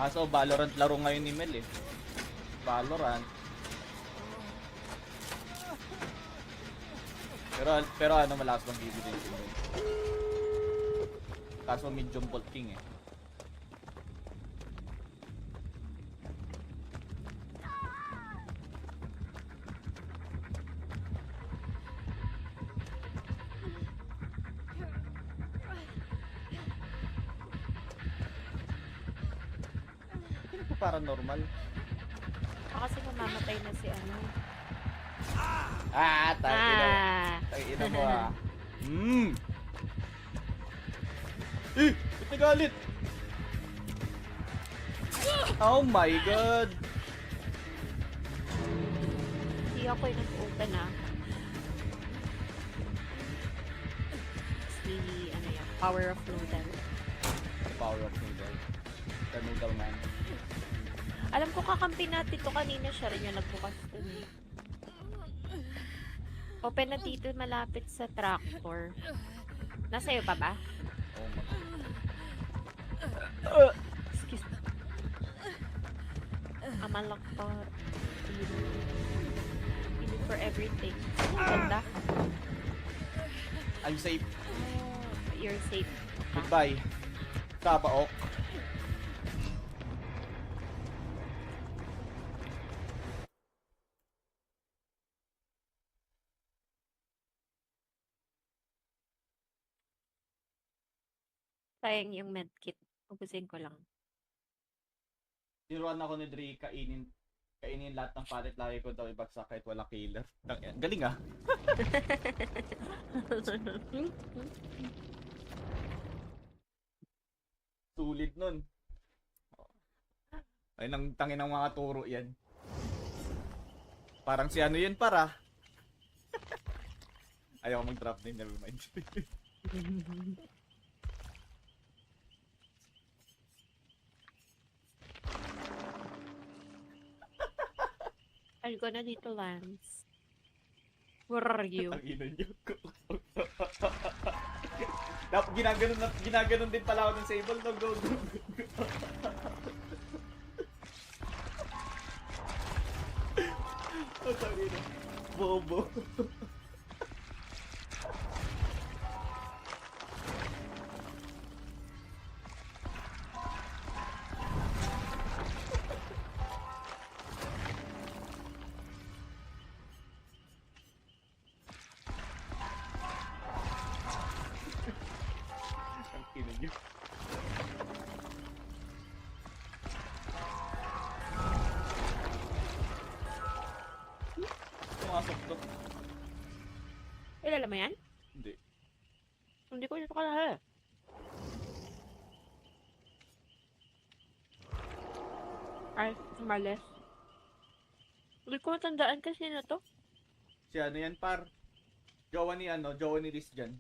Kaso Valorant laro ngayon ni Mel eh. Valorant. Pero ano, malakas bang BB din si Mel. Kaso medium Bolt King eh. Hindi ko paranormal. Kasi mamamatay na si ano. Tangina mo ah. Ba't nagalit? Oh my god. Hindi ako yung nag-open ah. Si, ano yan, Power of Noodle. The power of noodle. The noodle man. Alam ko kakampi natin to kanina, siya rin yung nagbukas dun eh. Open na dito malapit sa tractor. Nasa'yo pa ba? Oh my god. Excuse me. Amalaktor. Feeling for everything. Ganda. I'm safe. You're safe. Goodbye. Tabaok. Sayang yung medkit. Ubusin ko lang. Tinuruan ako ni Dre kainin lahat ng palit, lagi ko daw ibagsak kahit walang killer. Galing ah. Sulit nun. Ay nang tangin ng mga turo yan. Parang si ano yun para. Ayaw mag-drop din, never mind. I'll go na dito, Lance. Where are you? Ang ina niyo. Dapat ginaganon din pala ako ng Sable. No, go. Oh, sorry na. Bobo. Ang ina niyo. Pumasok to. Ilala mo yan? Hindi. Hindi ko ito kalala. Ay, malas. Hindi ko matandaan kasi na to. Si ano yan par? Jowa ni Liz dyan.